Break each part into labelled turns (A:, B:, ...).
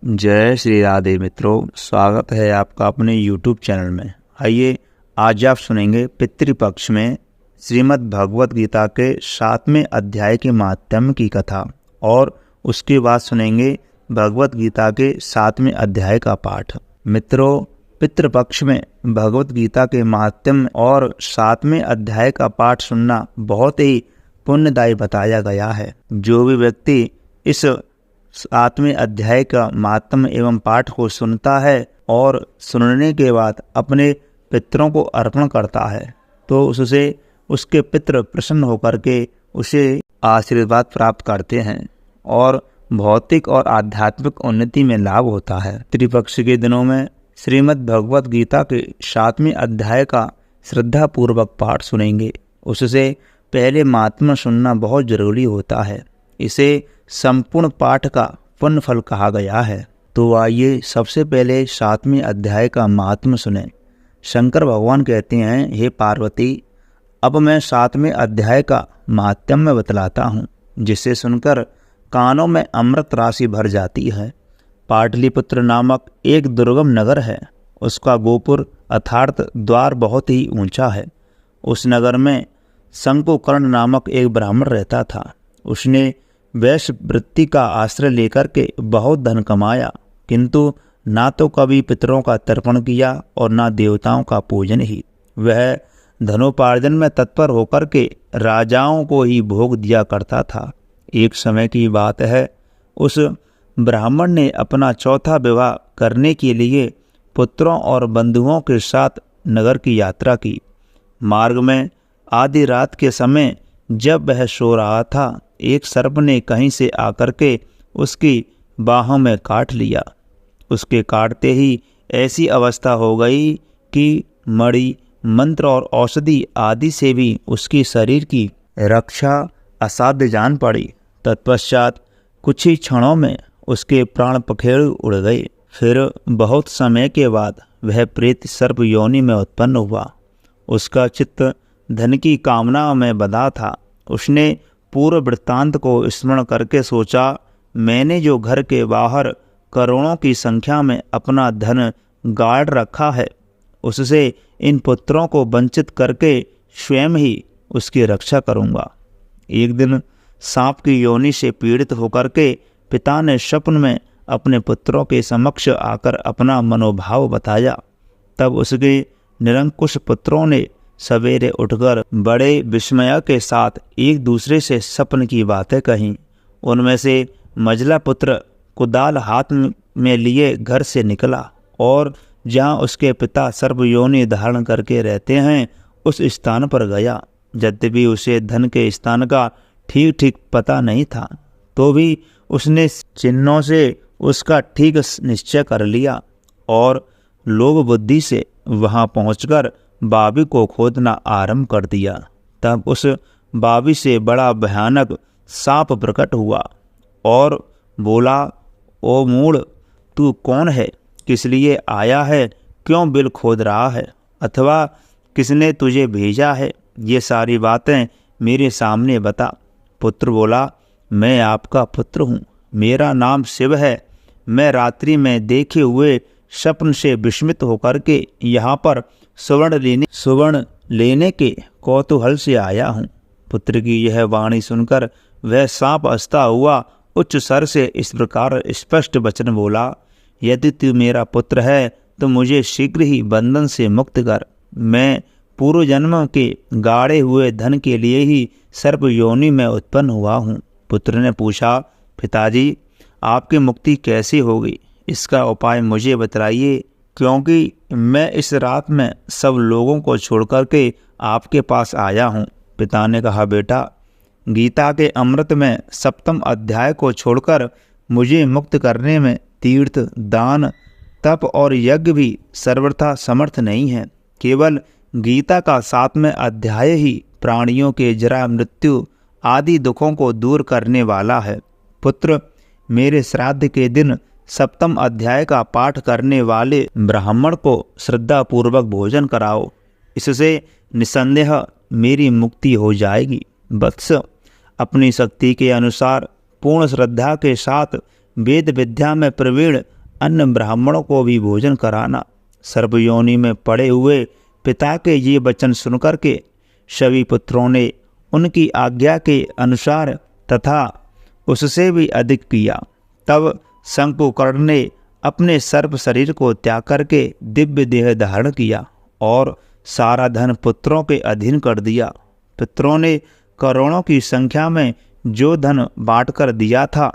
A: जय श्री राधे मित्रों, स्वागत है आपका अपने YouTube चैनल में। आइए आज आप सुनेंगे पितृपक्ष में श्रीमद् भगवत गीता के 7वें अध्याय के महात्म्य की कथा और उसके बाद सुनेंगे भगवत गीता के 7वें अध्याय का पाठ। मित्रों, पितृपक्ष में भगवत गीता के महात्म्य और 7वें अध्याय का पाठ सुनना बहुत ही पुण्यदायी बताया गया है। जो भी व्यक्ति इस 7वें अध्याय का महात्म्य एवं पाठ को सुनता है और सुनने के बाद अपने पितरों को अर्पण करता है तो उससे उसके पितृ प्रसन्न होकर के उसे आशीर्वाद प्राप्त करते हैं और भौतिक और आध्यात्मिक उन्नति में लाभ होता है। पितृपक्ष के दिनों में श्रीमद् भगवत गीता के 7वें अध्याय का श्रद्धा पूर्वक पाठ सुनेंगे। उससे पहले महात्म्य सुनना बहुत जरूरी होता है। इसे संपूर्ण पाठ का पुण्य फल कहा गया है। तो आइए सबसे पहले 7वें अध्याय का महात्म्य सुने। शंकर भगवान कहते हैं, हे पार्वती, अब मैं 7वें अध्याय का महात्म्य बतलाता हूँ, जिसे सुनकर कानों में अमृत राशि भर जाती है। पाटलिपुत्र नामक एक दुर्गम नगर है। उसका गोपुर अर्थात द्वार बहुत ही ऊंचा है। उस नगर में शंकुकर्ण नामक एक ब्राह्मण रहता था। उसने वैश्य वृत्ति का आश्रय लेकर के बहुत धन कमाया, किंतु ना तो कभी पितरों का तर्पण किया और ना देवताओं का पूजन ही। वह धनोपार्जन में तत्पर होकर के राजाओं को ही भोग दिया करता था। एक समय की बात है, उस ब्राह्मण ने अपना चौथा विवाह करने के लिए पुत्रों और बंधुओं के साथ नगर की यात्रा की। मार्ग में आधी रात के समय जब वह सो रहा था, एक सर्प ने कहीं से आकर के उसकी बाहों में काट लिया। उसके काटते ही ऐसी अवस्था हो गई कि मणि, मंत्र और औषधि आदि से भी उसकी शरीर की रक्षा असाध्य जान पड़ी। तत्पश्चात कुछ ही क्षणों में उसके प्राण पखेरु उड़ गए। फिर बहुत समय के बाद वह प्रेत सर्प योनि में उत्पन्न हुआ। उसका चित्त धन की कामना में बंधा था। उसने पूर्व वृत्तांत को स्मरण करके सोचा, मैंने जो घर के बाहर करोड़ों की संख्या में अपना धन गाड़ रखा है, उससे इन पुत्रों को वंचित करके स्वयं ही उसकी रक्षा करूंगा। एक दिन सांप की योनि से पीड़ित होकर के पिता ने स्वप्न में अपने पुत्रों के समक्ष आकर अपना मनोभाव बताया। तब उसके निरंकुश पुत्रों ने सवेरे उठकर बड़े विस्मय के साथ एक दूसरे से स्वप्न की बातें कहीं। उनमें से मझला पुत्र कुदाल हाथ में लिए घर से निकला और जहाँ उसके पिता सर्वयोनि धारण करके रहते हैं उस स्थान पर गया। यद्यपि उसे धन के स्थान का ठीक ठीक पता नहीं था, तो भी उसने चिन्हों से उसका ठीक निश्चय कर लिया और लोभ बुद्धि से वहाँ पहुँचकर बावी को खोदना आरंभ कर दिया। तब उस बावी से बड़ा भयानक सांप प्रकट हुआ और बोला, ओ मूढ़, तू कौन है? किस लिए आया है? क्यों बिल खोद रहा है? अथवा किसने तुझे भेजा है? ये सारी बातें मेरे सामने बता। पुत्र बोला, मैं आपका पुत्र हूँ। मेरा नाम शिव है। मैं रात्रि में देखे हुए स्वप्न से विस्मित होकर के यहाँ पर सुवर्ण लेने के कौतूहल से आया हूँ। पुत्र की यह वाणी सुनकर वह सांप हंसता हुआ उच्च स्वर से इस प्रकार स्पष्ट वचन बोला, यदि तू मेरा पुत्र है तो मुझे शीघ्र ही बंधन से मुक्त कर। मैं पूर्व जन्म के गाड़े हुए धन के लिए ही सर्प योनि में उत्पन्न हुआ हूँ। पुत्र ने पूछा, पिताजी, आपकी मुक्ति कैसे होगी? इसका उपाय मुझे बताइए, क्योंकि मैं इस रात में सब लोगों को छोड़कर के आपके पास आया हूँ। पिता ने कहा, बेटा, गीता के अमृत में 7वें अध्याय को छोड़कर मुझे मुक्त करने में तीर्थ, दान, तप और यज्ञ भी सर्वथा समर्थ नहीं है। केवल गीता का 7वां अध्याय ही प्राणियों के जरा, मृत्यु आदि दुखों को दूर करने वाला है। पुत्र, मेरे श्राद्ध के दिन 7वें अध्याय का पाठ करने वाले ब्राह्मण को श्रद्धापूर्वक भोजन कराओ। इससे निसंदेह मेरी मुक्ति हो जाएगी। वत्स, अपनी शक्ति के अनुसार पूर्ण श्रद्धा के साथ वेद विद्या में प्रवीण अन्य ब्राह्मणों को भी भोजन कराना। सर्पयोनि में पड़े हुए पिता के ये वचन सुनकर के सभी पुत्रों ने उनकी आज्ञा के अनुसार तथा उससे भी अधिक किया। तब शंकुकर्ण ने अपने सर्प शरीर को त्याग करके दिव्य देह धारण किया और सारा धन पुत्रों के अधीन कर दिया। पुत्रों ने करोड़ों की संख्या में जो धन बांटकर दिया था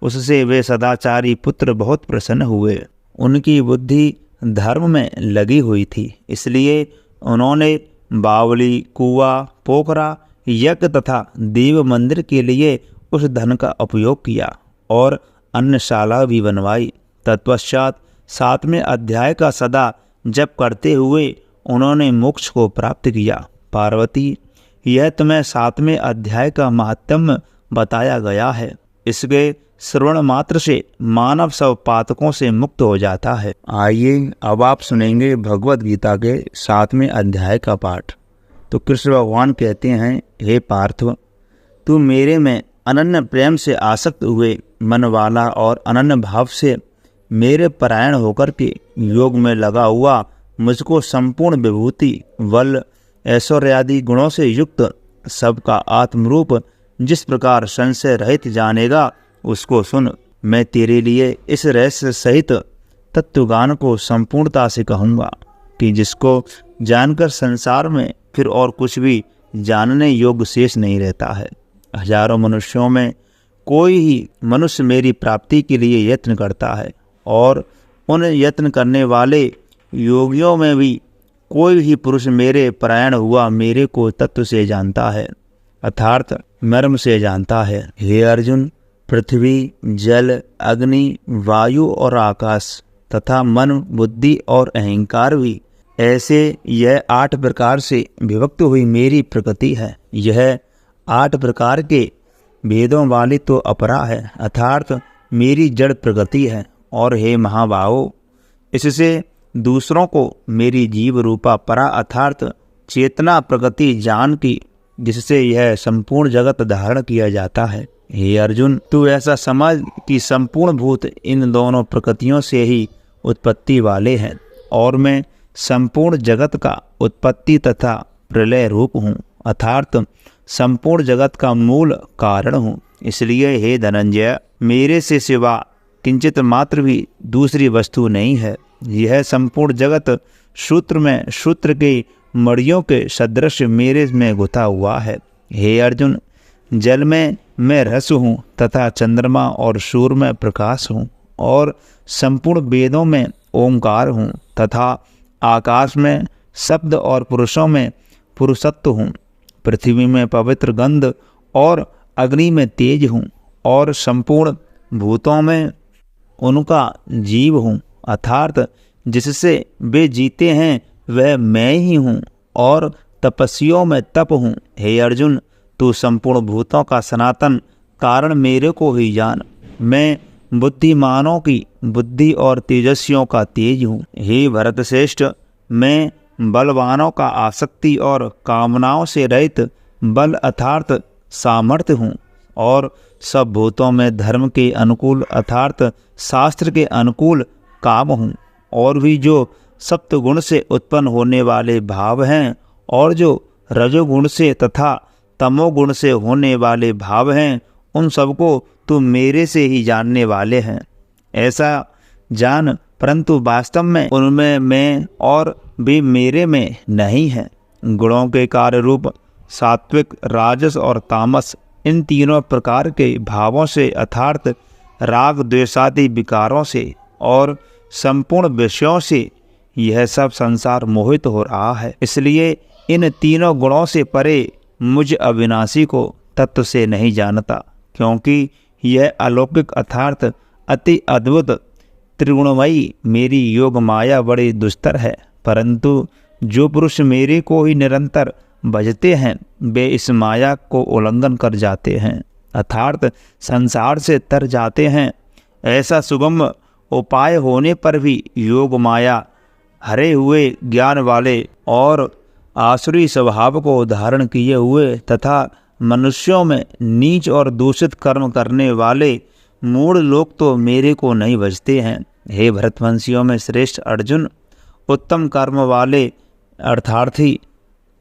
A: उससे वे सदाचारी पुत्र बहुत प्रसन्न हुए। उनकी बुद्धि धर्म में लगी हुई थी, इसलिए उन्होंने बावली, कुआं, पोखरा, यज्ञ तथा देव मंदिर के लिए उस धन का उपयोग किया और अन्नशाला भी बनवाई। तत्पश्चात 7वें अध्याय का सदा जप करते हुए उन्होंने मोक्ष को प्राप्त किया। पार्वती, यह तुम्हें 7वें अध्याय का महात्म्य बताया गया है। इसके श्रवण मात्र से मानव सब पातकों से मुक्त हो जाता है। आइए अब आप सुनेंगे भगवत गीता के 7वें अध्याय का पाठ। तो कृष्ण भगवान कहते हैं, हे पार्थ, तू मेरे में अनन्य प्रेम से आसक्त हुए मन वाला और अनन्य भाव से मेरे परायण होकर के योग में लगा हुआ मुझको संपूर्ण विभूति, बल, ऐश्वर्यादि गुणों से युक्त सबका आत्मरूप जिस प्रकार संशय रहित जानेगा उसको सुन। मैं तेरे लिए इस रहस्य सहित तत्वगान को संपूर्णता से कहूँगा कि जिसको जानकर संसार में फिर और कुछ भी जानने योग्य शेष नहीं रहता है। हजारों मनुष्यों में कोई ही मनुष्य मेरी प्राप्ति के लिए यत्न करता है और उन यत्न करने वाले योगियों में भी कोई ही पुरुष मेरे परायण हुआ मेरे को तत्व से जानता है, अर्थात मर्म से जानता है। हे अर्जुन, पृथ्वी, जल, अग्नि, वायु और आकाश तथा मन, बुद्धि और अहंकार भी ऐसे यह 8 प्रकार से विभक्त हुई मेरी प्रकृति है। यह 8 प्रकार के भेदों वाली तो अपरा है, अर्थात मेरी जड़ प्रकृति है। और हे महाबाहो, इससे दूसरों को मेरी जीव रूपा परा अर्थात चेतना प्रकृति जान की, जिससे यह संपूर्ण जगत धारण किया जाता है। हे अर्जुन, तू ऐसा समझ कि संपूर्ण भूत इन दोनों प्रकृतियों से ही उत्पत्ति वाले हैं और मैं संपूर्ण जगत का उत्पत्ति तथा प्रलय रूप हूँ, अर्थात संपूर्ण जगत का मूल कारण हूँ। इसलिए हे धनंजय, मेरे से सिवा किंचित मात्र भी दूसरी वस्तु नहीं है। यह संपूर्ण जगत सूत्र में सूत्र के मड़ियों के सदृश मेरे में गुथा हुआ है। हे अर्जुन, जल में मैं रस हूँ तथा चंद्रमा और सूर्य में प्रकाश हूँ और संपूर्ण वेदों में ओंकार हूँ तथा आकाश में शब्द और पुरुषों में पुरुषत्व हूँ। पृथ्वी में पवित्र गंध और अग्नि में तेज हूँ और संपूर्ण भूतों में उनका जीव हूँ, अर्थात जिससे वे जीते हैं वह मैं ही हूँ और तपस्वियों में तप हूँ। हे अर्जुन, तू संपूर्ण भूतों का सनातन कारण मेरे को ही जान। मैं बुद्धिमानों की बुद्धि और तेजस्वियों का तेज हूँ। हे भरत श्रेष्ठ, मैं बलवानों का आसक्ति और कामनाओं से रहित बल अर्थात सामर्थ्य हूँ और सब भूतों में धर्म के अनुकूल अर्थात शास्त्र के अनुकूल काम हूँ। और भी जो सप्तगुण से उत्पन्न होने वाले भाव हैं और जो रजोगुण से तथा तमोगुण से होने वाले भाव हैं, उन सबको तुम मेरे से ही जानने वाले हैं। ऐसा जान, परंतु वास्तव में उनमें मैं और भी मेरे में नहीं है। गुणों के कार्य रूप सात्विक, राजस और तामस, इन तीनों प्रकार के भावों से अर्थात राग द्वेषादि विकारों से और संपूर्ण विषयों से यह सब संसार मोहित हो रहा है। इसलिए इन तीनों गुणों से परे मुझ अविनाशी को तत्व से नहीं जानता, क्योंकि यह अलौकिक अर्थात अति अद्भुत त्रिगुणमयी मेरी योग माया बड़ी दुस्तर है। परंतु जो पुरुष मेरे को ही निरंतर भजते हैं वे इस माया को उल्लंघन कर जाते हैं, अर्थात संसार से तर जाते हैं। ऐसा सुगम उपाय होने पर भी योग माया हरे हुए ज्ञान वाले और आसुरी स्वभाव को धारण किए हुए तथा मनुष्यों में नीच और दूषित कर्म करने वाले मूढ़ लोग तो मेरे को नहीं भजते हैं। हे भरतवंशियों में श्रेष्ठ अर्जुन, उत्तम कर्म वाले अर्थार्थी,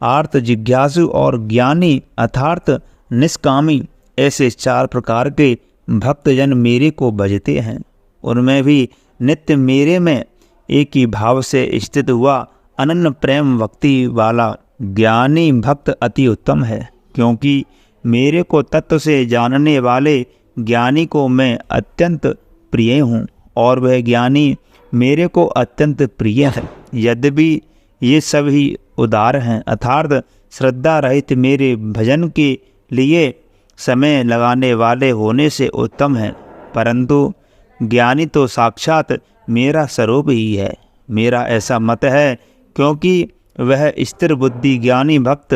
A: आर्त जिज्ञासु और ज्ञानी अर्थात निष्कामी, ऐसे 4 प्रकार के भक्तजन मेरे को भजते हैं। उनमें भी नित्य मेरे में एक ही भाव से स्थित हुआ अनन्य प्रेम भक्ति वाला ज्ञानी भक्त अति उत्तम है, क्योंकि मेरे को तत्व से जानने वाले ज्ञानी को मैं अत्यंत प्रिय हूँ और वह ज्ञानी मेरे को अत्यंत प्रिय है। यद्यपि ये सभी उदार हैं अर्थात श्रद्धा रहित मेरे भजन के लिए समय लगाने वाले होने से उत्तम है, परंतु ज्ञानी तो साक्षात मेरा स्वरूप ही है। मेरा ऐसा मत है, क्योंकि वह स्थिर बुद्धि ज्ञानी भक्त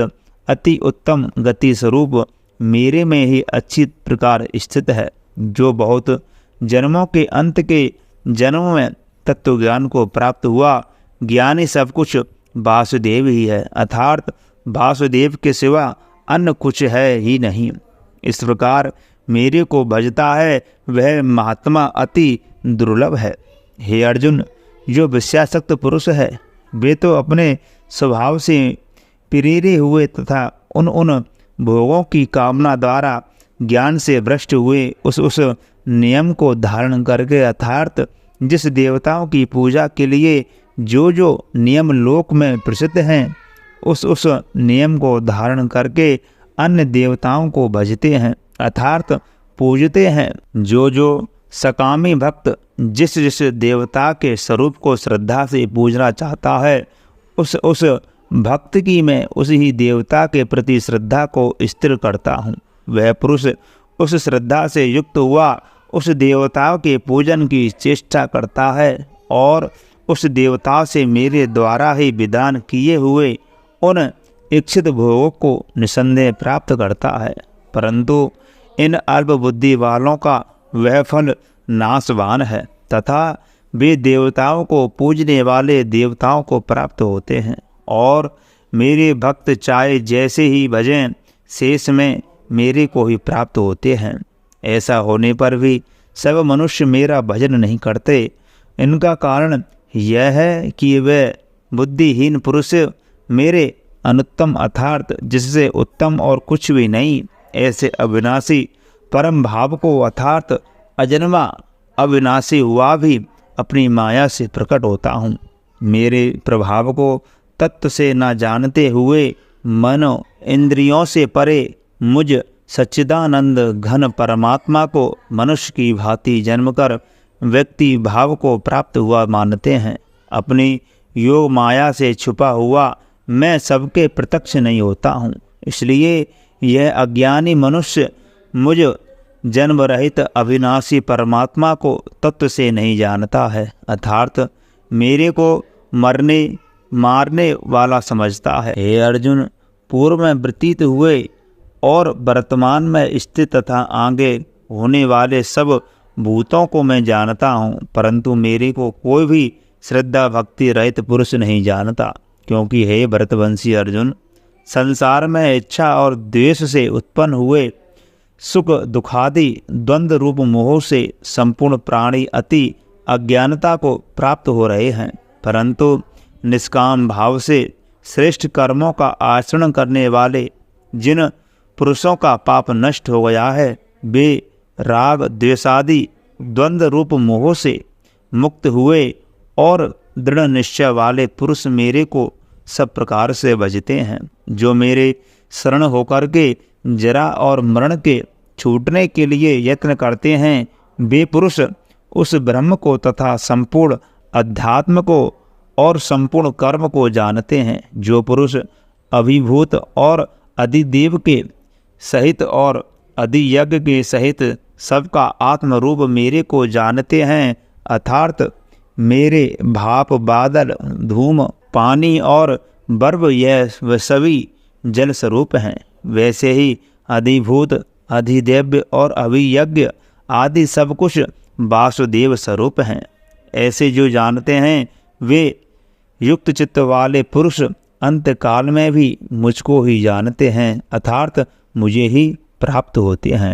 A: अति उत्तम गति स्वरूप मेरे में ही अच्छी प्रकार स्थित है, जो बहुत जन्मों के अंत के जन्म में तत्व ज्ञान को प्राप्त हुआ ज्ञानी सब कुछ वासुदेव ही है, अर्थात वासुदेव के सिवा अन्य कुछ है ही नहीं। इस प्रकार मेरे को भजता है वह महात्मा अति दुर्लभ है। हे अर्जुन, जो विषयासक्त पुरुष है वे तो अपने स्वभाव से प्रेरे हुए तथा उन भोगों की कामना द्वारा ज्ञान से भ्रष्ट हुए उस नियम को धारण करके अर्थात जिस देवताओं की पूजा के लिए जो नियम लोक में प्रसिद्ध हैं उस नियम को धारण करके अन्य देवताओं को भजते हैं अर्थात पूजते हैं। जो सकामी भक्त जिस देवता के स्वरूप को श्रद्धा से पूजना चाहता है उस भक्त की मैं उसी देवता के प्रति श्रद्धा को स्थिर करता हूँ। वह पुरुष उस श्रद्धा से युक्त हुआ उस देवता के पूजन की चेष्टा करता है और उस देवता से मेरे द्वारा ही विधान किए हुए उन इच्छित भोगों को निसंदेह प्राप्त करता है, परंतु इन अल्प बुद्धि वालों का वह फल नाशवान है तथा वे देवताओं को पूजने वाले देवताओं को प्राप्त होते हैं और मेरे भक्त चाहे जैसे ही भजें शेष में मेरे को ही प्राप्त होते हैं। ऐसा होने पर भी सब मनुष्य मेरा भजन नहीं करते। इनका कारण यह है कि वे बुद्धिहीन पुरुष मेरे अनुत्तम अर्थात जिससे उत्तम और कुछ भी नहीं ऐसे अविनाशी परम भाव को अर्थात अजन्मा अविनाशी हुआ भी अपनी माया से प्रकट होता हूँ। मेरे प्रभाव को तत्व से न जानते हुए मन इंद्रियों से परे मुझ सच्चिदानंद घन परमात्मा को मनुष्य की भांति जन्मकर व्यक्ति भाव को प्राप्त हुआ मानते हैं। अपनी योग माया से छुपा हुआ मैं सबके प्रत्यक्ष नहीं होता हूँ, इसलिए यह अज्ञानी मनुष्य मुझ जन्म रहित अविनाशी परमात्मा को तत्व से नहीं जानता है अर्थात मेरे को मरने मारने वाला समझता है। हे अर्जुन, पूर्व में व्यतीत हुए और वर्तमान में स्थित तथा आगे होने वाले सब भूतों को मैं जानता हूँ, परंतु मेरे को कोई भी श्रद्धा भक्ति रहित पुरुष नहीं जानता, क्योंकि हे भरतवंशी अर्जुन, संसार में इच्छा और द्वेष से उत्पन्न हुए सुख दुखादि द्वंद्व रूप मोह से संपूर्ण प्राणी अति अज्ञानता को प्राप्त हो रहे हैं, परंतु निष्काम भाव से श्रेष्ठ कर्मों का आचरण करने वाले जिन पुरुषों का पाप नष्ट हो गया है वे राग द्वेषादि द्वंद्व रूप मोह से मुक्त हुए और दृढ़ निश्चय वाले पुरुष मेरे को सब प्रकार से भजते हैं। जो मेरे शरण होकर के जरा और मरण के छूटने के लिए यत्न करते हैं वे पुरुष उस ब्रह्म को तथा संपूर्ण अध्यात्म को और संपूर्ण कर्म को जानते हैं। जो पुरुष अभिभूत और अधिदेव के सहित और अधियज्ञ के सहित सबका आत्मरूप मेरे को जानते हैं अर्थात मेरे भाप बादल धूम पानी और बर्फ यह वे सभी जल स्वरूप हैं, वैसे ही अधिभूत अधिदेव्य और अभियज्ञ आदि सब कुछ वासुदेव स्वरूप हैं। ऐसे जो जानते हैं वे युक्त चित्त वाले पुरुष अंत काल में भी मुझको ही जानते हैं अर्थात मुझे ही प्राप्त होते हैं।